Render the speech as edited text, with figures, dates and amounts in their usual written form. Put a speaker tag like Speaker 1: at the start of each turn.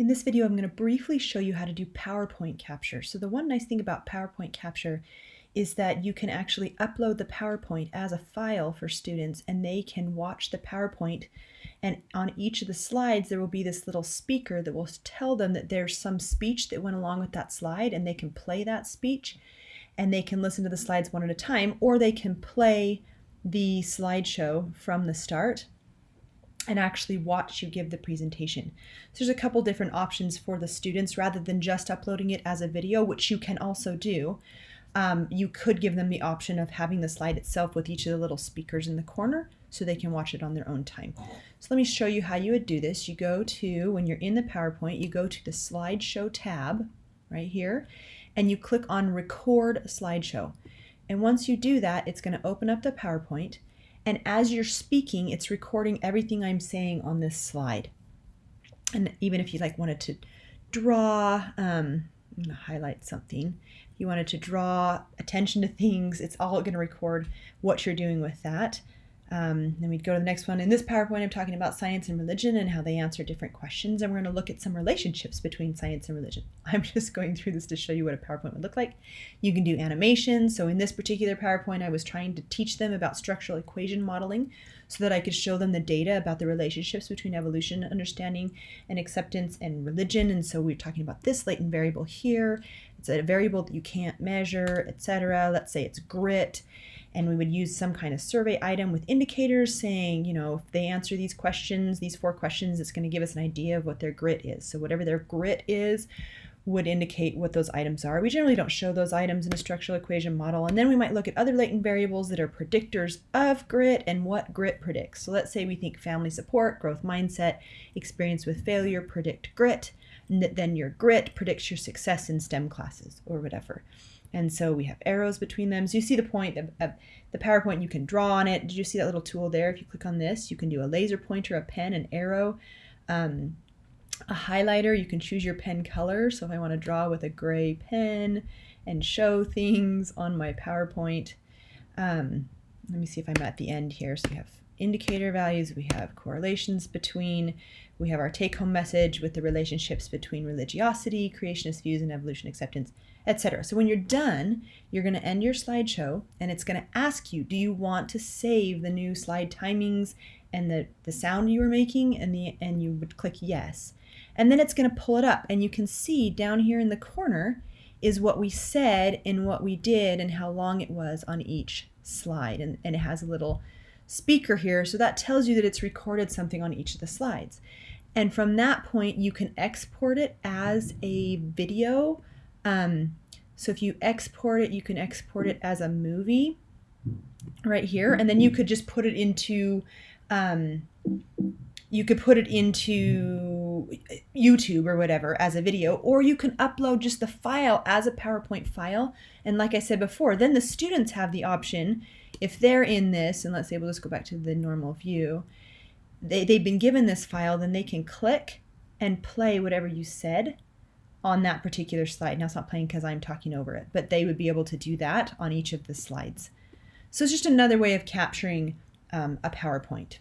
Speaker 1: In this video, I'm going to briefly show you how to do PowerPoint capture. So the one nice thing about PowerPoint capture is that you can actually upload the PowerPoint as a file for students, and they can watch the PowerPoint, and on each of the slides there will be this little speaker that will tell them that there's some speech that went along with that slide, and they can play that speech and they can listen to the slides one at a time, or they can play the slideshow from the start and actually watch you give the presentation. So there's a couple different options for the students rather than just uploading it as a video, which you can also do. You could give them the option of having the slide itself with each of the little speakers in the corner so they can watch it on their own time. So let me show you how you would do this. You go to, when you're in the PowerPoint, you go to the Slideshow tab right here, and you click on Record Slideshow. And once you do that, it's going to open up the PowerPoint. And as you're speaking, it's recording everything I'm saying on this slide. And even if you wanted to draw, I'm going to highlight something. If you wanted to draw attention to things, it's all going to record what you're doing with that. Then we'd go to the next one. In this PowerPoint, I'm talking about science and religion and how they answer different questions. And we're going to look at some relationships between science and religion. I'm just going through this to show you what a PowerPoint would look like. You can do animation. So in this particular PowerPoint, I was trying to teach them about structural equation modeling so that I could show them the data about the relationships between evolution, understanding, and acceptance and religion. And so we're talking about this latent variable here. It's a variable that you can't measure, etc. Let's say it's grit. And we would use some kind of survey item with indicators saying, if they answer these questions, these 4 questions, it's going to give us an idea of what their grit is. So whatever their grit is would indicate what those items are. We generally don't show those items in a structural equation model. And then we might look at other latent variables that are predictors of grit and what grit predicts. So let's say we think family support, growth mindset, experience with failure predict grit, and then your grit predicts your success in STEM classes or whatever. And so we have arrows between them. So you see the point of the PowerPoint, you can draw on it. Did you see that little tool there? If you click on this, you can do a laser pointer, a pen, an arrow, a highlighter. You can choose your pen color. So if I want to draw with a gray pen and show things on my PowerPoint, let me see if I'm at the end here. So we have indicator values, we have correlations between, we have our take-home message with the relationships between religiosity, creationist views, and evolution acceptance, etc. So when you're done, you're going to end your slideshow, and it's going to ask you, do you want to save the new slide timings and the sound you were making? And you would click yes. And then it's going to pull it up, and you can see down here in the corner is what we said and what we did and how long it was on each slide. And it has a little speaker here, so that tells you that it's recorded something on each of the slides. And from that point, you can export it as a video. So if you export it, you can export it as a movie right here, and then you could just put it into YouTube or whatever as a video, or you can upload just the file as a PowerPoint file. And like I said before, then the students have the option, if they're in this, and let's say we'll just go back to the normal view, they've been given this file, then they can click and play whatever you said on that particular slide. Now it's not playing because I'm talking over it, but they would be able to do that on each of the slides. So it's just another way of capturing a PowerPoint.